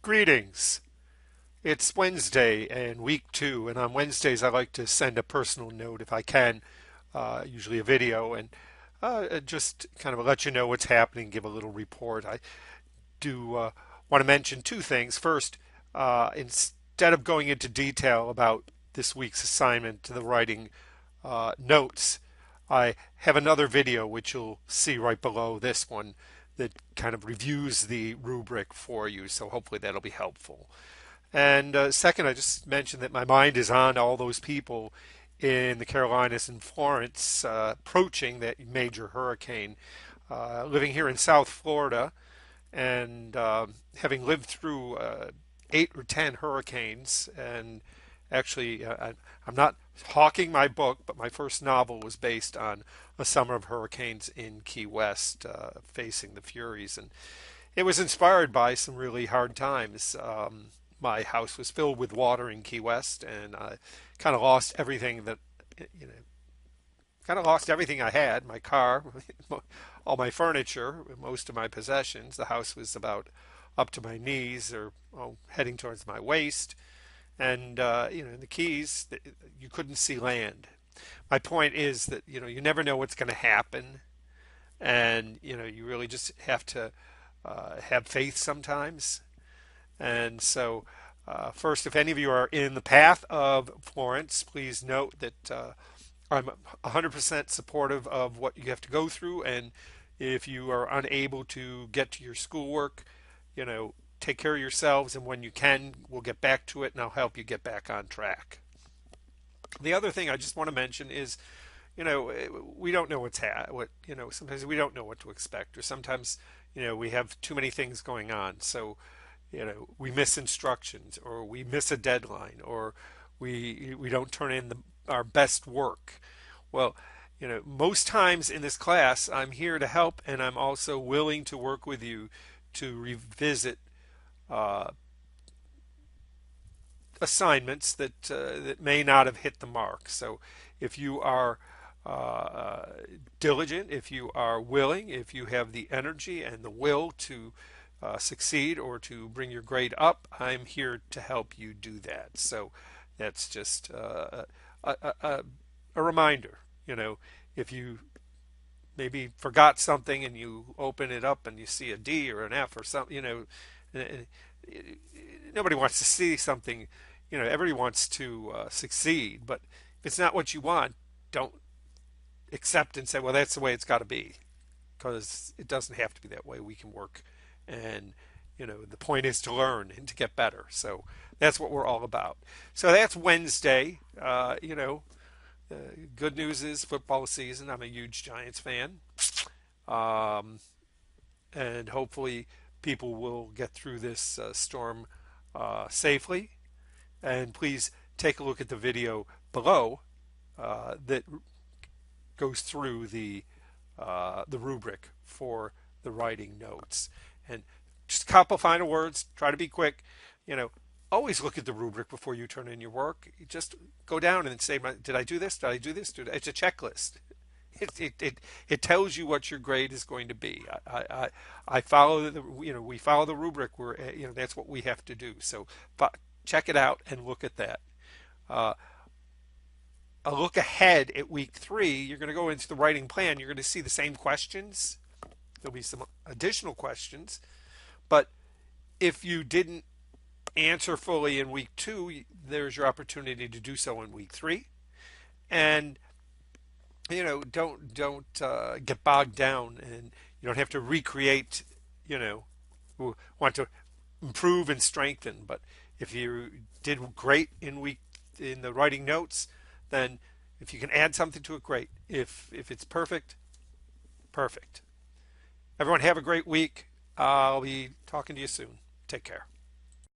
Greetings. It's Wednesday and week 2, and on Wednesdays I like to send a personal note if I can, usually a video, and just kind of let you know what's happening, give a little report. I do want to mention two things. First, instead of going into detail about this week's assignment to the writing notes, I have another video which you'll see right below this one that kind of reviews the rubric for you. So hopefully that'll be helpful. And second, I just mentioned that my mind is on all those people in the Carolinas and Florence approaching that major hurricane. Living here in South Florida and having lived through 8 or 10 hurricanes, and actually, I'm not hawking my book, but my first novel was based on a summer of hurricanes in Key West, facing the Furies, and it was inspired by some really hard times. My house was filled with water in Key West, and I kind of lost everything that, you know, kind of lost everything I had, my car, all my furniture, most of my possessions. The house was about up to my knees or heading towards my waist. And, in the Keys, you couldn't see land. My point is that, you never know what's going to happen. And, you really just have to have faith sometimes. And so, first, if any of you are in the path of Florence, please note that I'm 100% supportive of what you have to go through. And if you are unable to get to your schoolwork, take care of yourselves. And when you can, we'll get back to it and I'll help you get back on track. The other thing I just want to mention is, we don't know sometimes we don't know what to expect, or sometimes, we have too many things going on. So, we miss instructions, or we miss a deadline, or we don't turn in our best work. Well, most times in this class, I'm here to help, and I'm also willing to work with you to revisit assignments that may not have hit the mark. So, if you are diligent, if you are willing, if you have the energy and the will to succeed or to bring your grade up, I'm here to help you do that. So that's just a reminder. If you maybe forgot something and you open it up and you see a D or an F or something, nobody wants to see something. Everybody wants to succeed, but if it's not what you want, don't accept and say, well, that's the way it's got to be, because it doesn't have to be that way. We can work, and the point is to learn and to get better. So that's what we're all about. So that's Wednesday. Good news is football season. I'm a huge Giants fan, and hopefully people will get through this storm safely. And please take a look at the video below that goes through the rubric for the writing notes. And just a couple final words. Try to be quick. Always look at the rubric before you turn in your work. You just go down and say, "Did I do this? Did I do this?" It's a checklist. It tells you what your grade is going to be. I follow we follow the rubric. That's what we have to do. So check it out and look at that. A look ahead at week 3, you're going to go into the writing plan. You're going to see the same questions. There'll be some additional questions, but if you didn't answer fully in week 2, there's your opportunity to do so in week 3. And don't get bogged down, and you don't have to recreate. Want to improve and strengthen. But if you did great in the writing notes, then if you can add something to it, great. If it's perfect, perfect. Everyone have a great week. I'll be talking to you soon. Take care.